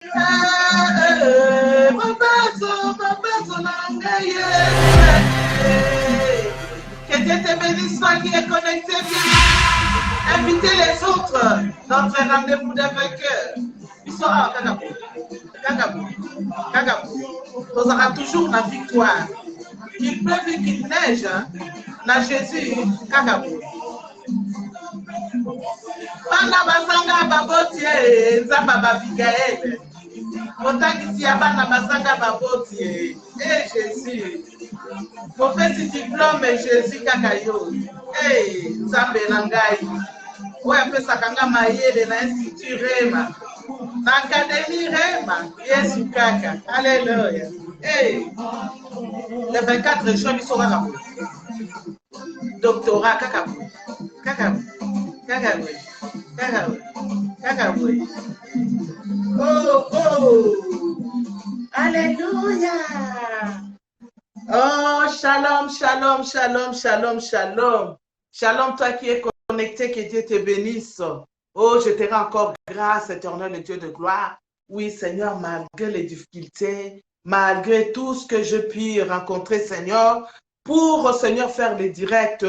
Que Dieu te bénisse, toi qui es connecté, invitez les autres dans un rendez-vous de vainqueurs. Ils sont à Kagabou. Kagabou. Kagabou. Nous aurons toujours la victoire. Qu'il pleuve, qu'il neige, na Jésus, Kagabou. Bana basanga babotie, nzamba babigaele. Otangisi ya bana basanga babotie. Eh Jésus. Mon petit diplôme Jésus kaka yo. Eh nzambe na ngai. Oyo apesaka nga mayele na institut Rema. Na académie Rema. Yesu kaka. Alléluia. Eh. Le 24 juin, ils sont là. Doctorat Kakabou. Kakabou. Kakabou. Kakabou. Kakabou. Oh, oh. Alléluia. Oh, shalom, shalom, shalom, shalom, shalom. Shalom, toi qui es connecté, que Dieu te bénisse. Oh, je te rends encore grâce, éternel, le Dieu de gloire. Oui, Seigneur, malgré les difficultés, malgré tout ce que je puis rencontrer, Seigneur, pour, Seigneur, faire les directs,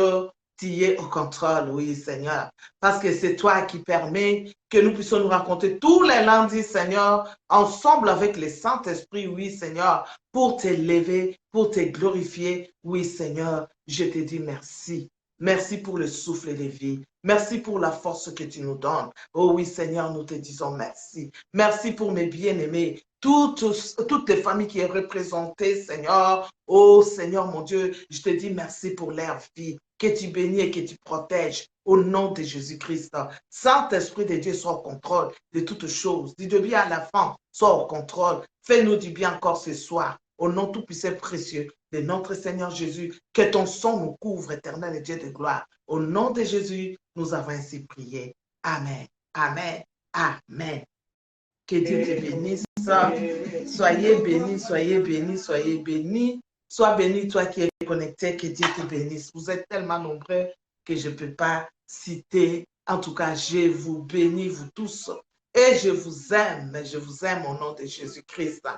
tu es au contrôle, oui, Seigneur. Parce que c'est toi qui permets que nous puissions nous rencontrer tous les lundis, Seigneur, ensemble avec les Saint-Esprit, oui, Seigneur, pour t'élever, pour te glorifier. Oui, Seigneur, je te dis merci. Merci pour le souffle de vie. Merci pour la force que tu nous donnes. Oh oui, Seigneur, nous te disons merci. Merci pour mes bien-aimés. Toutes les familles qui sont représentées, Seigneur. Oh Seigneur, mon Dieu, je te dis merci pour leur vie. Que tu bénis et que tu protèges au nom de Jésus-Christ. Saint-Esprit de Dieu, sois au contrôle de toutes choses. Dis de bien à la fin, sois au contrôle. Fais-nous du bien encore ce soir. Au nom tout-puissant précieux de notre Seigneur Jésus, que ton sang nous couvre, éternel et Dieu de gloire. Au nom de Jésus, nous avons ainsi prié. Amen. Amen. Amen. Que Dieu te bénisse. Soyez bénis, soyez bénis, soyez bénis. Sois béni, toi qui es connecté, que Dieu te bénisse. Vous êtes tellement nombreux que je ne peux pas citer. En tout cas, je vous bénis, vous tous. Et je vous aime au nom de Jésus-Christ.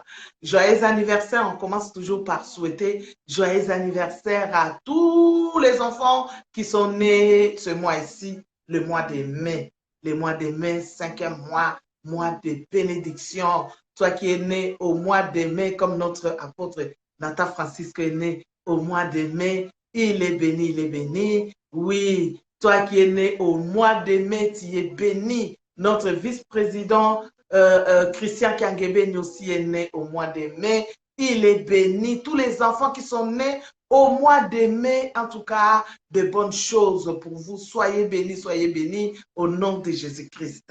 Joyeux anniversaire, on commence toujours par souhaiter joyeux anniversaire à tous les enfants qui sont nés ce mois-ci, le mois de mai. Le mois de mai, 5e mois, mois de bénédiction. Toi qui es né au mois de mai, comme notre apôtre Nathan Francisque est né au mois de mai, il est béni, il est béni. Oui, toi qui es né au mois de mai, tu es béni. Notre vice-président Christian Kiangebe aussi est né au mois de mai. Il est béni. Tous les enfants qui sont nés au mois de mai, en tout cas, de bonnes choses pour vous. Soyez bénis au nom de Jésus-Christ.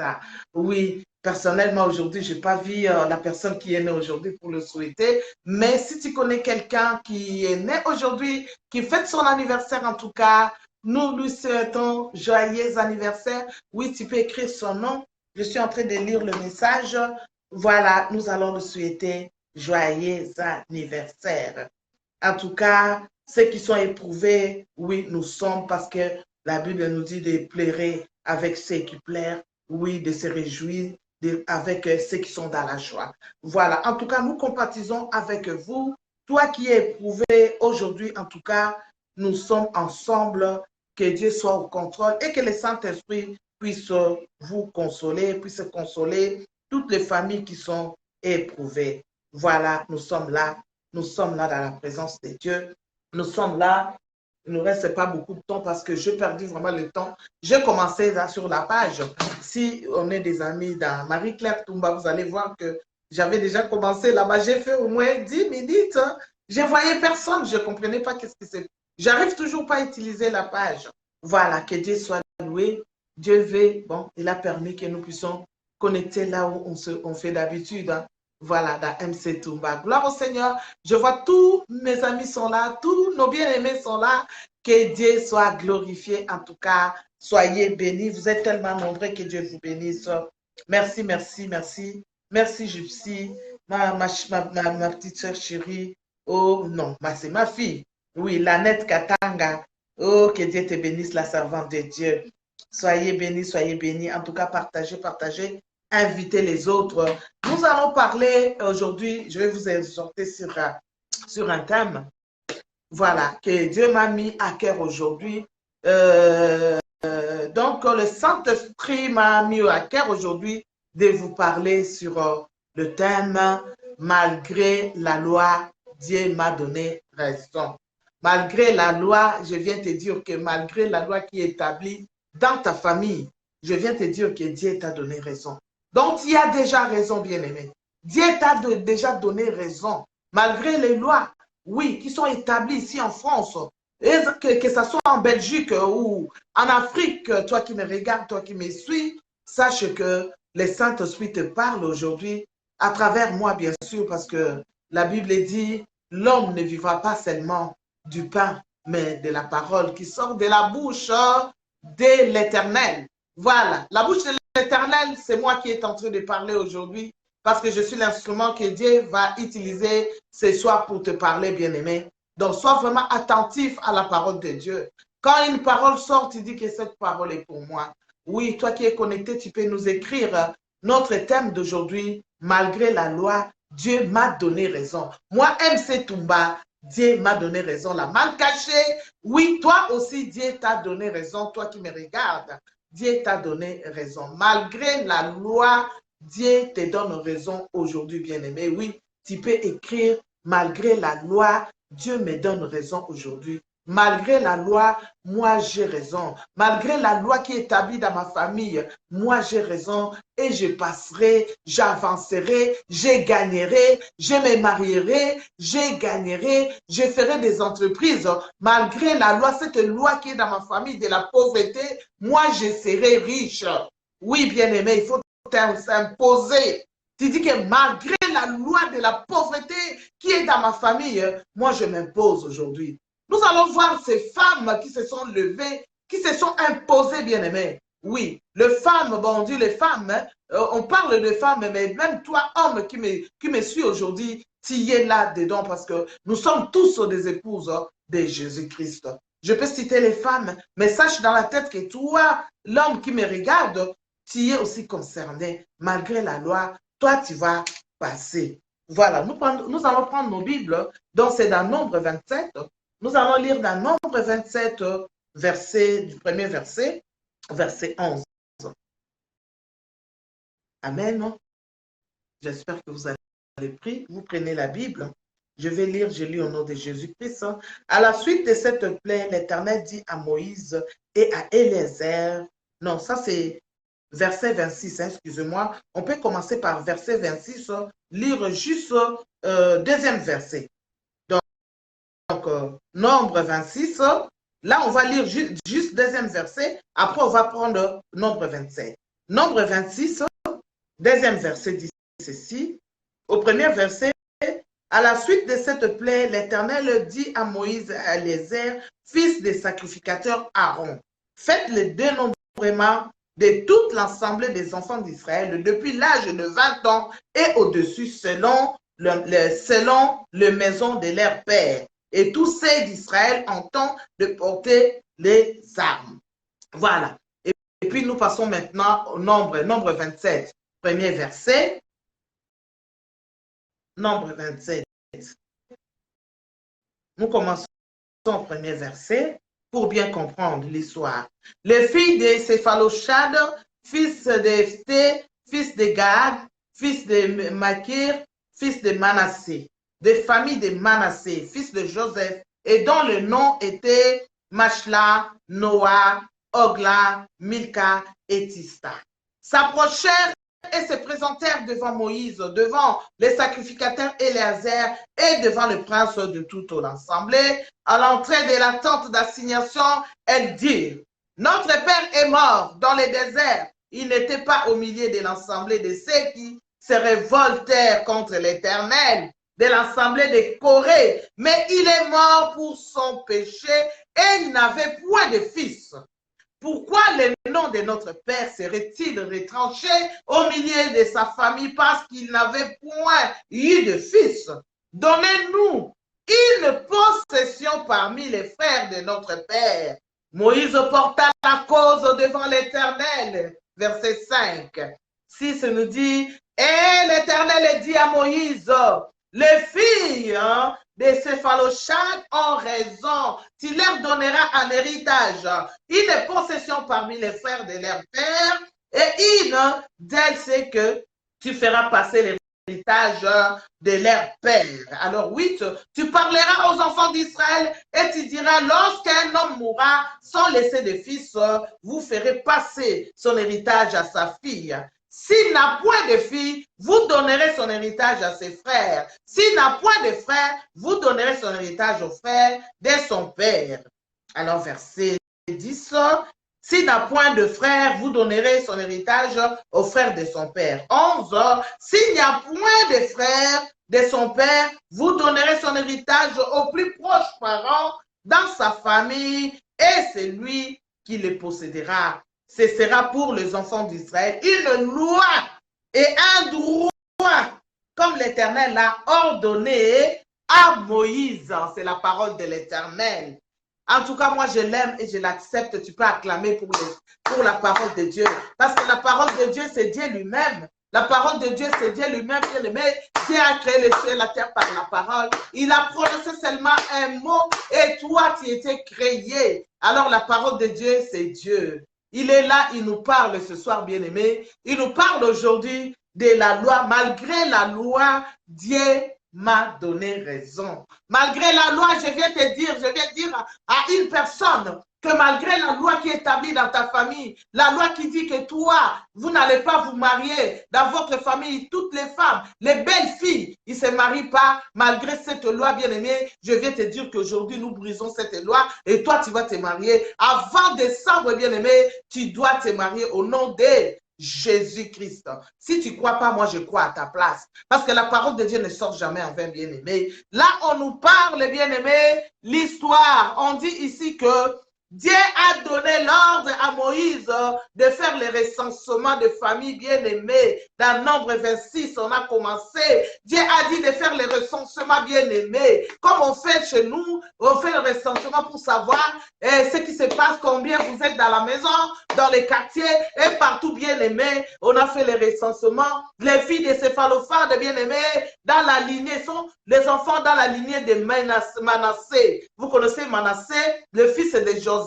Oui, personnellement, aujourd'hui, je n'ai pas vu la personne qui est née aujourd'hui pour le souhaiter. Mais si tu connais quelqu'un qui est né aujourd'hui, qui fête son anniversaire en tout cas, nous lui souhaitons joyeux anniversaire. Oui, tu peux écrire son nom. Je suis en train de lire le message. Voilà, nous allons lui souhaiter joyeux anniversaire. En tout cas, ceux qui sont éprouvés, oui, nous sommes parce que la Bible nous dit de pleurer avec ceux qui pleurent, oui, de se réjouir avec ceux qui sont dans la joie. Voilà, en tout cas, nous compatisons avec vous. Toi qui es éprouvé aujourd'hui, en tout cas, nous sommes ensemble. Que Dieu soit au contrôle et que le Saint-Esprit puisse vous consoler, puisse consoler toutes les familles qui sont éprouvées. Voilà, nous sommes là dans la présence de Dieu. Nous sommes là. Il ne nous reste pas beaucoup de temps parce que je perdu vraiment le temps. J'ai commencé là sur la page. Si on est des amis dans Marie-Claire Toumba, vous allez voir que j'avais déjà commencé là-bas. J'ai fait au moins 10 minutes. Je ne voyais personne. Je ne comprenais pas qu'est-ce que c'est. J'arrive toujours pas à utiliser la page. Voilà, que Dieu soit loué. Dieu veut, bon, il a permis que nous puissions connecter là où on fait d'habitude. Hein. Voilà, dans MC Toumba. Gloire au Seigneur. Je vois tous mes amis sont là, tous nos bien-aimés sont là. Que Dieu soit glorifié. En tout cas, soyez bénis. Vous êtes tellement nombreux que Dieu vous bénisse. Merci, merci, merci. Merci, Gypsy. Ma petite soeur chérie. Oh non, c'est ma fille. Oui, Lanette Katanga. Oh, que Dieu te bénisse, la servante de Dieu. Soyez bénis, soyez bénis. En tout cas, partagez, partagez. inviter les autres. Nous allons parler aujourd'hui, je vais vous exhorter sur un thème, voilà, que Dieu m'a mis à cœur aujourd'hui. Donc, le Saint-Esprit m'a mis à cœur aujourd'hui de vous parler sur le thème « Malgré la loi, Dieu m'a donné raison ». Malgré la loi, je viens te dire que malgré la loi qui est établie dans ta famille, je viens te dire que Dieu t'a donné raison. Donc, tu as déjà raison, bien-aimé. Dieu t'a déjà donné raison. Malgré les lois, oui, qui sont établies ici en France, et que ce soit en Belgique ou en Afrique, toi qui me regardes, toi qui me suis, sache que le Saint-Esprit te parle aujourd'hui à travers moi, bien sûr, parce que la Bible dit, l'homme ne vivra pas seulement du pain, mais de la parole qui sort de la bouche de l'Éternel. Voilà, la bouche de l'Éternel, c'est moi qui est en train de parler aujourd'hui parce que je suis l'instrument que Dieu va utiliser ce soir pour te parler, bien-aimé. Donc, sois vraiment attentif à la parole de Dieu. Quand une parole sort, tu dis que cette parole est pour moi. Oui, toi qui es connecté, tu peux nous écrire notre thème d'aujourd'hui. Malgré la loi, Dieu m'a donné raison. Moi, MC Toumba, Dieu m'a donné raison. La mal cachée, oui, toi aussi, Dieu t'a donné raison. Toi qui me regardes, Dieu t'a donné raison. Malgré la loi, Dieu te donne raison aujourd'hui, bien-aimé. Oui, tu peux écrire, malgré la loi, Dieu me donne raison aujourd'hui. Malgré la loi, moi j'ai raison. Malgré la loi qui est établie dans ma famille, moi j'ai raison et je passerai, j'avancerai, je gagnerai, je me marierai, je gagnerai, je ferai des entreprises. Malgré la loi, cette loi qui est dans ma famille de la pauvreté, moi je serai riche. Oui, bien-aimé, il faut s'imposer. Tu dis que malgré la loi de la pauvreté qui est dans ma famille, moi je m'impose aujourd'hui. Nous allons voir ces femmes qui se sont levées, qui se sont imposées, bien-aimées. Oui, les femmes, bon, on dit les femmes, on parle de femmes, mais même toi, homme qui me suis aujourd'hui, tu y es là-dedans parce que nous sommes tous des épouses de Jésus-Christ. Je peux citer les femmes, mais sache dans la tête que toi, l'homme qui me regarde, tu es aussi concerné. Malgré la loi, toi, tu vas passer. Voilà, nous allons prendre nos Bibles, donc c'est dans Nombre 27. Nous allons lire dans Nombre 27, du premier verset, verset 11. Amen. J'espère que vous avez pris. Vous prenez la Bible. Je vais lire, je lis au nom de Jésus-Christ. À la suite de cette plaie, l'Éternel dit à Moïse et à Éléazar, non, ça c'est verset 26, excusez-moi. On peut commencer par verset 26, lire juste deuxième verset. Donc, Nombre 26, là, on va lire juste deuxième verset. Après, on va prendre Nombre 27. Nombre 26, deuxième verset dit ceci. Au premier verset, à la suite de cette plaie, l'Éternel dit à Moïse et à Éléazar, fils des sacrificateurs Aaron, faites le dénombrement de toute l'assemblée des enfants d'Israël depuis l'âge de 20 ans et au-dessus selon le maison de leur père. Et tous ceux d'Israël en temps de porter les armes. Voilà. Et puis nous passons maintenant au nombre 27, premier verset. Nombre 27. Nous commençons au premier verset pour bien comprendre l'histoire. Les filles de Séphalochad, fils d'Ephthé, fils de Gad, fils de Makir, fils de Manassé, des familles de Manassé, fils de Joseph, et dont le nom était Machla, Noah, Ogla, Milka et Tista, s'approchèrent et se présentèrent devant Moïse, devant les sacrificateurs Éléazar et devant le prince de toute l'assemblée. À l'entrée de la tente d'assignation, elles dirent, notre père est mort dans le désert. Il n'était pas au milieu de l'assemblée de ceux qui se révoltèrent contre l'Éternel, de l'assemblée de Corée, mais il est mort pour son péché et il n'avait point de fils. Pourquoi le nom de notre père serait-il retranché au milieu de sa famille parce qu'il n'avait point eu de fils? Donnez-nous une possession parmi les frères de notre père. Moïse porta la cause devant l'Éternel. Verset 5. 6 nous dit, et l'Éternel dit à Moïse, les filles des céphalochades ont raison. Tu leur donneras un héritage, une possession parmi les frères de leur père, et une d'elles, c'est que tu feras passer l'héritage de leur père. Alors 8, tu parleras aux enfants d'Israël et tu diras, lorsqu'un homme mourra sans laisser de fils, vous ferez passer son héritage à sa fille. S'il n'a point de fille, vous donnerez son héritage à ses frères. S'il n'a point de frère, vous donnerez son héritage aux frères de son père. Alors verset 10, s'il n'a point de frère, vous donnerez son héritage aux frères de son père. 11, s'il n'y a point de frère de son père, vous donnerez son héritage aux plus proches parents dans sa famille et c'est lui qui le possédera. Ce sera pour les enfants d'Israël une loi et un droit, comme l'Éternel l'a ordonné à Moïse. C'est la parole de l'Éternel. En tout cas, moi, je l'aime et je l'accepte. Tu peux acclamer pour la parole de Dieu. Parce que la parole de Dieu, c'est Dieu lui-même. La parole de Dieu, c'est Dieu lui-même. Dieu a créé les cieux et la terre par la parole. Il a prononcé seulement un mot et toi, tu étais créé. Alors, la parole de Dieu, c'est Dieu. Il est là, il nous parle ce soir, bien-aimé. Il nous parle aujourd'hui de la loi. Malgré la loi, Dieu m'a donné raison. Malgré la loi, je viens dire à une personne que malgré la loi qui est établie dans ta famille, la loi qui dit que toi, vous n'allez pas vous marier dans votre famille, toutes les femmes, les belles filles, ils ne se marient pas. Malgré cette loi, bien-aimé, je viens te dire qu'aujourd'hui, nous brisons cette loi et toi, tu vas te marier. Avant décembre, bien-aimé, tu dois te marier au nom de Jésus-Christ. Si tu ne crois pas, moi je crois à ta place. Parce que la parole de Dieu ne sort jamais en vain, bien-aimé. Là, on nous parle, bien-aimé, l'histoire. On dit ici que Dieu a donné l'ordre à Moïse de faire les recensements de familles bien-aimées. Dans Nombre 26, on a commencé. Dieu a dit de faire les recensements bien-aimés. Comme on fait chez nous, on fait le recensement pour savoir ce qui se passe, combien vous êtes dans la maison, dans les quartiers et partout bien-aimés. On a fait les recensements. Les filles de céphalophades bien-aimées, dans la lignée, sont les enfants dans la lignée de Manassé. Vous connaissez Manassé, le fils de Joseph.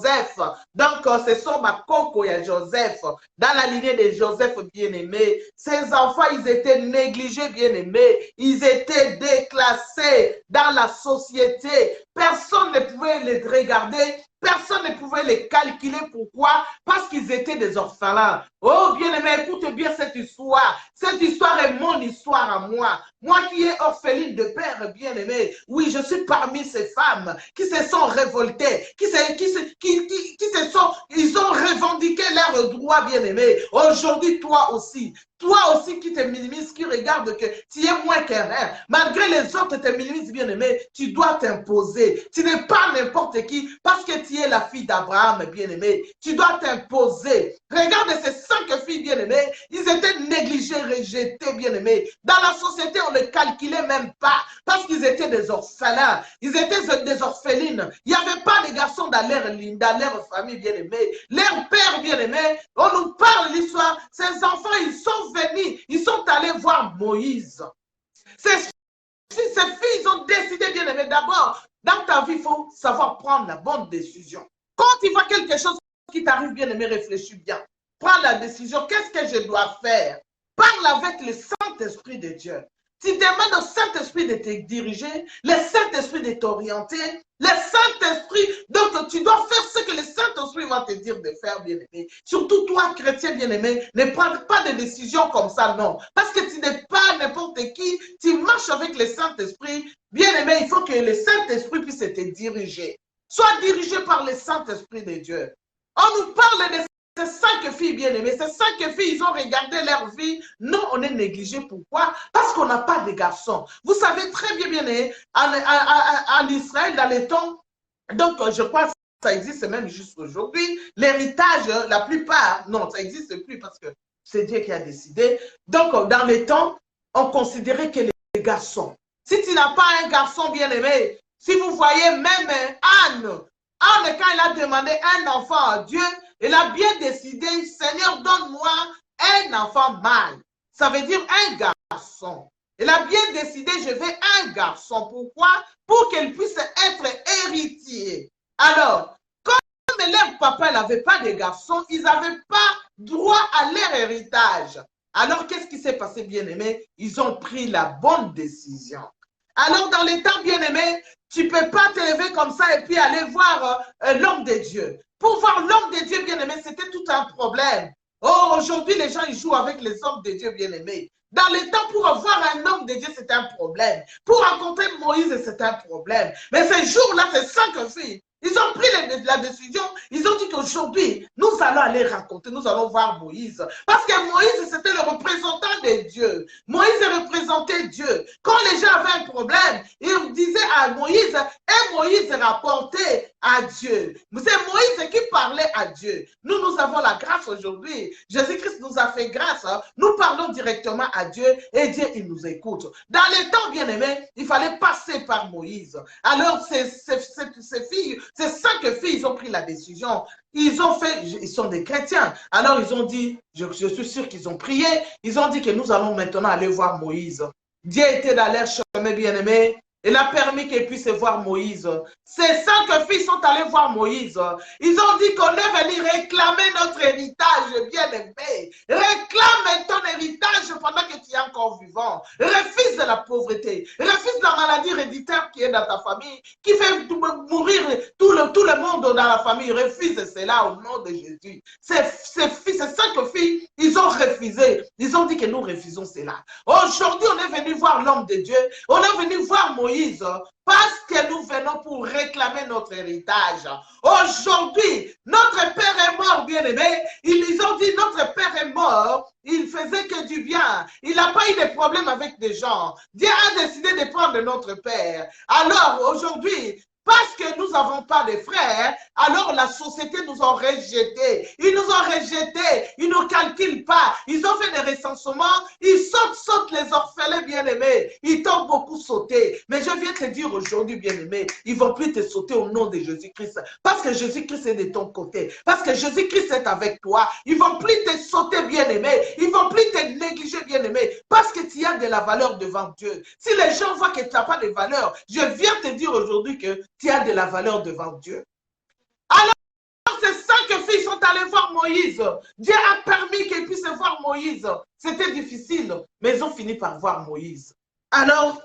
Donc, ce sont Makoko et Joseph. Dans la lignée de Joseph bien-aimé, ces enfants, ils étaient négligés bien-aimés. Ils étaient déclassés dans la société. Personne ne pouvait les regarder. Personne ne pouvait les calculer. Pourquoi? Parce qu'ils étaient des orphelins. Oh, bien-aimé, écoute bien cette histoire. Cette histoire est mon histoire à moi. Moi qui est orpheline de père bien-aimé. Oui, je suis parmi ces femmes qui se sont révoltées, ils ont revendiqué leurs droits bien-aimé. Aujourd'hui, toi aussi qui te minimises, qui regarde que tu es moins qu'un rien, malgré les autres te minimisent bien-aimé, tu dois t'imposer. Tu n'es pas n'importe qui parce que tu es la fille d'Abraham bien-aimé. Tu dois t'imposer. Regarde ces 5 filles bien-aimées, ils étaient négligés, rejetés bien-aimés. Dans la société, on ne calculait même pas parce qu'ils étaient des orphelins. Ils étaient des orphelines. Il n'y avait pas de garçons dans leur famille bien-aimée. Leur père bien-aimé, on nous parle de l'histoire. Ces enfants, ils sont venus, ils sont allés voir Moïse. Ces filles, ils ont décidé bien-aimé. D'abord, dans ta vie, il faut savoir prendre la bonne décision. Quand tu vois quelque chose qui t'arrive bien-aimé, réfléchis bien. Prends la décision. Qu'est-ce que je dois faire? Parle avec le Saint-Esprit de Dieu. Tu demandes au Saint-Esprit de te diriger, le Saint-Esprit de t'orienter, le Saint-Esprit, donc tu dois faire ce que le Saint-Esprit va te dire de faire, bien-aimé. Surtout toi, chrétien bien-aimé, ne prends pas de décisions comme ça, non. Parce que tu n'es pas n'importe qui, tu marches avec le Saint-Esprit. Bien-aimé, il faut que le Saint-Esprit puisse te diriger. Sois dirigé par le Saint-Esprit de Dieu. On nous parle de ces 5 filles bien-aimées, ces 5 filles, ils ont regardé leur vie. Nous, on est négligés. Pourquoi? Parce qu'on n'a pas de garçons. Vous savez très bien, bien-aimé, en Israël, dans les temps, donc je crois que ça existe même jusqu'aujourd'hui, l'héritage, la plupart, non, ça n'existe plus parce que c'est Dieu qui a décidé. Donc, dans les temps, on considérait que les garçons, si tu n'as pas un garçon bien-aimé, si vous voyez même Anne, quand elle a demandé un enfant à Dieu, elle a bien décidé, Seigneur, donne-moi un enfant mâle. Ça veut dire un garçon. Elle a bien décidé, je veux un garçon. Pourquoi? Pour qu'elle puisse être héritier. Alors, comme leur papa n'avait pas de garçons, ils n'avaient pas droit à leur héritage. Alors, qu'est-ce qui s'est passé, bien-aimé? Ils ont pris la bonne décision. Alors, dans les temps, bien-aimé, tu ne peux pas te lever comme ça et puis aller voir l'homme de Dieu. Pour voir l'homme de Dieu, bien-aimé, c'était tout un problème. Oh, aujourd'hui, les gens, ils jouent avec les hommes de Dieu, bien-aimés. Dans les temps, pour avoir un homme de Dieu, c'est un problème. Pour rencontrer Moïse, c'est un problème. Mais ces jours-là, c'est 5 filles. Ils ont pris la décision, ils ont dit qu'aujourd'hui, nous allons aller rencontrer, nous allons voir Moïse. Parce que Moïse, c'était le représentant de Dieu. Moïse représentait Dieu. Quand les gens avaient un problème, ils disaient à Moïse, et Moïse rapportait à Dieu. C'est Moïse qui parlait à Dieu. Nous avons la grâce aujourd'hui. Jésus-Christ nous a fait grâce. Nous parlons directement à Dieu et Dieu, il nous écoute. Dans les temps, bien-aimés, il fallait passer par Moïse. Alors, ces filles, ces 5 filles, ils ont pris la décision. Ils sont des chrétiens. Alors, ils ont dit, je suis sûr qu'ils ont prié, ils ont dit que nous allons maintenant aller voir Moïse. Dieu était dans leur chemin, bien-aimé. Il a permis qu'ils puissent voir Moïse. Ces 5 filles sont allées voir Moïse. Ils ont dit qu'on est venu réclamer notre héritage, bien-aimé. Réclame ton héritage pendant que tu es encore vivant. Refuse de la pauvreté. Refuse de la maladie héréditaire qui est dans ta famille, qui fait mourir tout le monde dans la famille. Refuse cela au nom de Jésus. Ces 5 filles, ils ont refusé. Ils ont dit que nous refusons cela. Aujourd'hui, on est venu voir l'homme de Dieu. On est venu voir Moïse. Parce que nous venons pour réclamer notre héritage. Aujourd'hui, notre Père est mort, bien-aimé. Ils ont dit, notre Père est mort. Il faisait que du bien. Il n'a pas eu de problème avec des gens. Dieu a décidé de prendre notre Père. Alors, aujourd'hui, parce que nous n'avons pas de frères, alors la société nous a rejetés. Ils nous ont rejetés. Ils ne nous calculent pas. Ils ont fait des recensements. Ils sautent les orphelins bien-aimés. Ils t'ont beaucoup sauté. Mais je viens te dire aujourd'hui, bien-aimé, ils ne vont plus te sauter au nom de Jésus-Christ. Parce que Jésus-Christ est de ton côté. Parce que Jésus-Christ est avec toi. Ils ne vont plus te sauter, bien-aimé. Ils ne vont plus te négliger, bien-aimé. Parce que tu as de la valeur devant Dieu. Si les gens voient que tu n'as pas de valeur, je viens te dire aujourd'hui que tu as de la valeur devant Dieu. Alors, ces 5 filles sont allées voir Moïse. Dieu a permis qu'elles puissent voir Moïse. C'était difficile, mais ils ont fini par voir Moïse. Alors,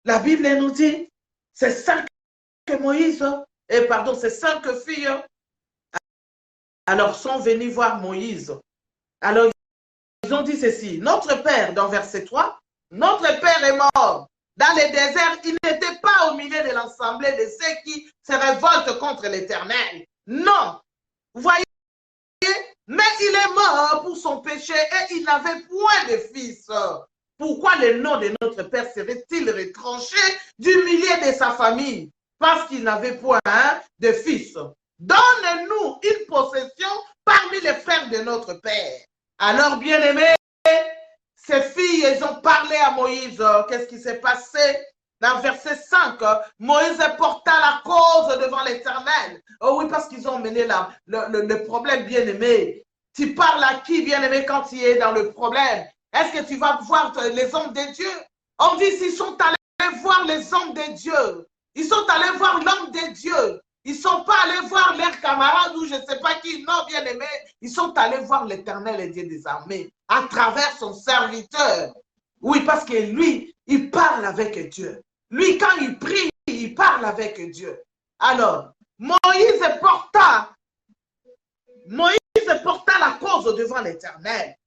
la Bible nous dit, ces 5 filles, alors sont venues voir Moïse. Alors, ils ont dit ceci, notre Père, dans verset 3, notre Père est mort. Dans le désert, il n'était pas au milieu de l'assemblée de ceux qui se révoltent contre l'Éternel. Non. Vous voyez? Mais il est mort pour son péché et il n'avait point de fils. Pourquoi le nom de notre Père serait-il retranché du milieu de sa famille? Parce qu'il n'avait point de fils. Donne-nous une possession parmi les frères de notre Père. Alors, bien-aimés, ces filles, elles ont parlé à Moïse. Qu'est-ce qui s'est passé? Dans verset 5, Moïse porta la cause devant l'Éternel. Oh oui, parce qu'ils ont mené le problème, bien-aimé. Tu parles à qui, bien-aimé, quand tu es dans le problème? Est-ce que tu vas voir les hommes de Dieu? On dit qu'ils sont allés voir les hommes de Dieu. Ils sont allés voir l'homme de Dieu. Ils ne sont pas allés voir leurs camarades ou je ne sais pas qui, non, bien-aimé. Ils sont allés voir l'Éternel et Dieu des armées à travers son serviteur. Oui, parce que lui, il parle avec Dieu. Lui, quand il prie, il parle avec Dieu. Alors, Moïse porta la cause devant l'Éternel.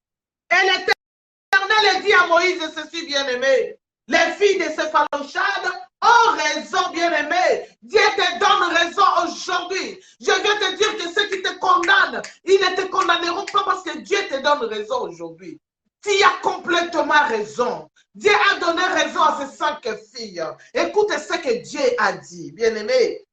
Et l'Éternel dit à Moïse ceci, bien-aimé. Les filles de Séphalochad ont raison, bien-aimé. Dieu te donne raison aujourd'hui. Je viens te dire que ceux qui te condamnent, ils ne te condamneront pas parce que Dieu te donne raison aujourd'hui. Tu as complètement raison. Dieu a donné raison à ces 5 filles. Écoute ce que Dieu a dit, bien-aimé.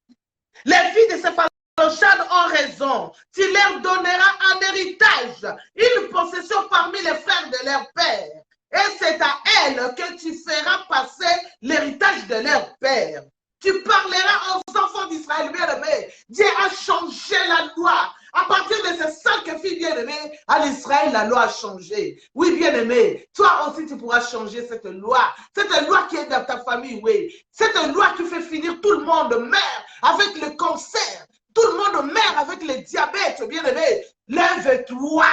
Les filles de Séphalochad ont raison. Tu leur donneras un héritage, une possession parmi les frères de leur père. Et c'est à elles que tu feras passer l'héritage de leur père. Tu parleras aux enfants d'Israël, bien aimé. Dieu a changé la loi. À partir de ces 5 filles bien-aimées, à l'Israël, la loi a changé. Oui, bien-aimé, toi aussi, tu pourras changer cette loi. Cette loi qui est dans ta famille, oui. Cette loi qui fait finir tout le monde meurt avec le cancer. Tout le monde meurt avec le diabète, bien-aimé. Lève-toi.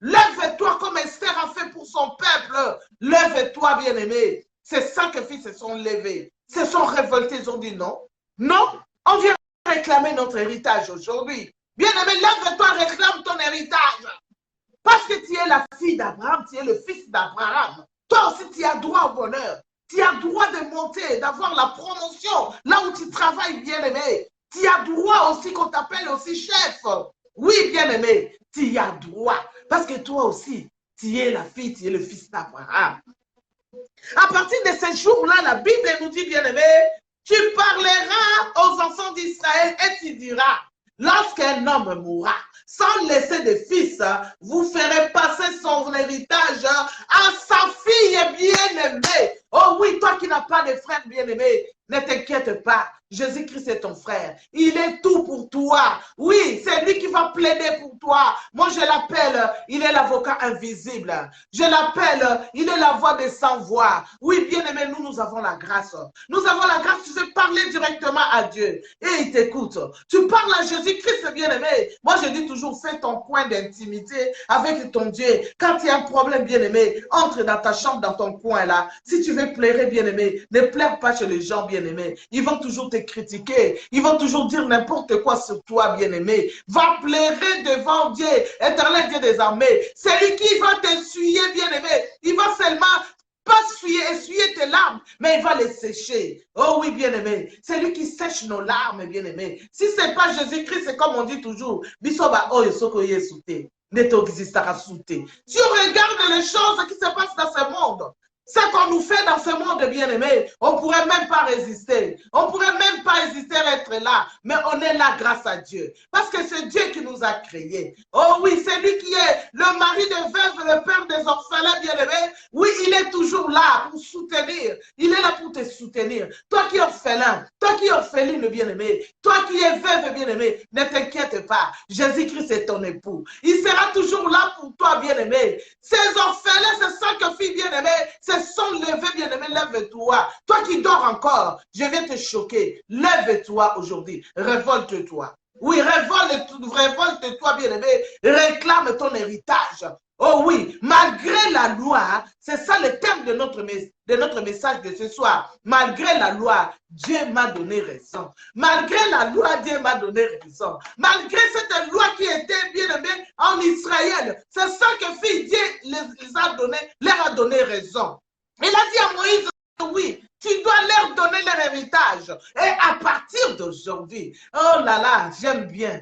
Lève-toi comme Esther a fait pour son peuple. Lève-toi, bien-aimé. Ces 5 filles se sont levées, se sont révoltées, ils ont dit non. Non, on vient réclamer notre héritage aujourd'hui. Bien-aimé, lève-toi, réclame ton héritage. Parce que tu es la fille d'Abraham, tu es le fils d'Abraham. Toi aussi, tu as droit au bonheur. Tu as droit de monter, d'avoir la promotion là où tu travailles, bien-aimé. Tu as droit aussi qu'on t'appelle aussi chef. Oui, bien-aimé, tu as droit. Parce que toi aussi, tu es la fille, tu es le fils d'Abraham. À partir de ce jour-là, la Bible nous dit, bien-aimé, tu parleras aux enfants d'Israël et tu diras, lorsqu'un homme mourra, sans laisser de fils, vous ferez passer son héritage à sa fille bien-aimée. Oh oui, toi qui n'as pas de frère bien-aimé, ne t'inquiète pas. Jésus-Christ est ton frère. Il est tout pour toi. Oui, c'est lui qui va plaider pour toi. Moi, je l'appelle, il est l'avocat invisible. Je l'appelle, il est la voix des sans-voix. Oui, bien-aimé, nous avons la grâce. Nous avons la grâce, tu sais parler directement à Dieu. Et il t'écoute. Tu parles à Jésus-Christ, bien-aimé. Moi, je dis toujours, fais ton coin d'intimité avec ton Dieu. Quand il y a un problème, bien-aimé, entre dans ta chambre, dans ton coin là. Si tu veux pleurer, bien-aimé, ne pleure pas chez les gens, bien-aimé. Ils vont toujours te critiquer. Ils vont toujours dire n'importe quoi sur toi, bien-aimé. Va pleurer devant Dieu, éternel Dieu des armées. C'est lui qui va t'essuyer, bien-aimé. Il va seulement pas essuyer tes larmes, mais il va les sécher. Oh oui, bien-aimé. C'est lui qui sèche nos larmes, bien-aimé. Si ce n'est pas Jésus-Christ, c'est comme on dit toujours. Bisoba, oh, yosoko yesute. Neto existara soute. Si on regarde les choses qui se passent dans ce monde, ce qu'on nous fait dans ce monde, bien-aimé, on ne pourrait même pas résister. On ne pourrait même pas résister à être là. Mais on est là grâce à Dieu. Parce que c'est Dieu qui nous a créés. Oh oui, c'est lui qui est le mari des veuves, le père des orphelins, bien-aimé. Oui, il est toujours là pour soutenir. Il est là pour te soutenir. Toi qui es orphelin, toi qui es orpheline, bien-aimé, toi qui es veuve, bien-aimé, ne t'inquiète pas. Jésus-Christ est ton époux. Il sera toujours là pour toi, bien-aimé. Ces orphelins, ces 5 filles, bien-aimées, se sont levés, bien-aimé, lève-toi. Toi qui dors encore, je vais te choquer. Lève-toi aujourd'hui. Révolte-toi. Oui, révolte-toi, bien-aimé. Réclame ton héritage. Oh oui, malgré la loi, c'est ça le thème de notre message de ce soir. Malgré la loi, Dieu m'a donné raison. Malgré la loi, Dieu m'a donné raison. Malgré cette loi qui était bien aimée en Israël, ces 5 filles, Dieu leur a donné raison. Il a dit à Moïse, oui, tu dois leur donner leur héritage. Et à partir d'aujourd'hui, oh là là, j'aime bien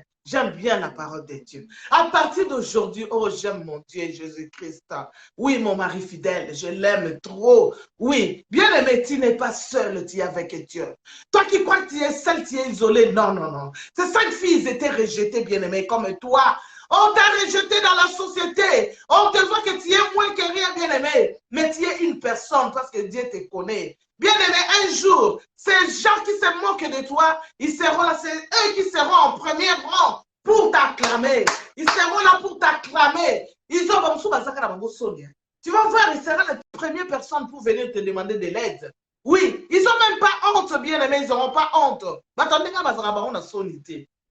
la parole de Dieu. À partir d'aujourd'hui, oh, j'aime mon Dieu Jésus-Christ. Oui, mon mari fidèle, je l'aime trop. Oui, bien-aimé, tu n'es pas seul, tu es avec Dieu. Toi qui crois que tu es seul, tu es isolé. Non, non, non. Ces 5 filles étaient rejetées, bien-aimé, comme toi. On t'a rejeté dans la société. On te voit que tu es moins que rien, bien-aimé. Mais tu es une personne parce que Dieu te connaît. Bien-aimé, un jour, ces gens qui se moquent de toi, ils seront là, c'est eux qui seront en premier rang pour t'acclamer. Ils seront là pour t'acclamer. Tu vas voir, ils seront les premières personnes pour venir te demander de l'aide. Oui, ils n'ont même pas honte, bien-aimé, ils n'auront pas honte.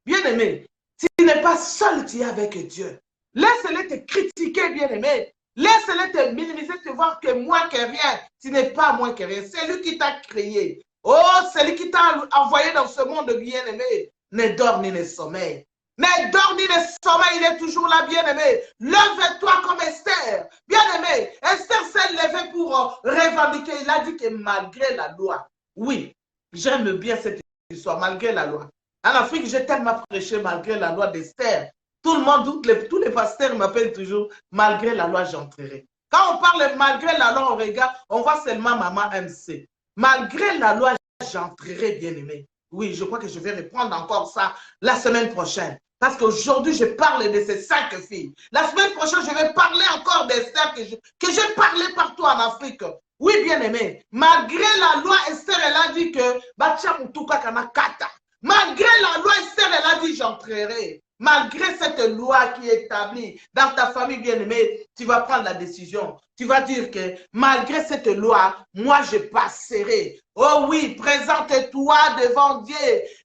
Bien-aimé, tu n'es pas seul, tu es avec Dieu. Laisse-les te critiquer, bien-aimé. Laisse-les te minimiser, te voir que moins que rien. Tu n'es pas moins que rien. C'est lui qui t'a créé. Oh, c'est lui qui t'a envoyé dans ce monde, bien-aimé. Ne dors ni ne sommeille. Ne dors ni ne sommeille, il est toujours là, bien-aimé. Lève-toi comme Esther. Bien-aimé, Esther s'est levée pour revendiquer. Il a dit que malgré la loi, oui, j'aime bien cette histoire, malgré la loi. En Afrique, j'ai tellement prêché malgré la loi d'Esther. Tout le monde, tous les pasteurs m'appellent toujours malgré la loi, j'entrerai. Quand on parle malgré la loi, on regarde, on voit seulement Maman MC. Malgré la loi, j'entrerai, bien-aimé. Oui, je crois que je vais reprendre encore ça la semaine prochaine. Parce qu'aujourd'hui, je parle de ces 5 filles. La semaine prochaine, je vais parler encore d'Esther que j'ai parlé partout en Afrique. Oui, bien-aimé. Malgré la loi, Esther, elle a dit que Batia Mutuka Kana Kata. Malgré la loi, Esther, elle a dit j'entrerai. malgré cette loi qui est établie dans ta famille bien-aimée, tu vas prendre la décision. Tu vas dire que malgré cette loi, moi je passerai. Oh oui, présente-toi devant Dieu.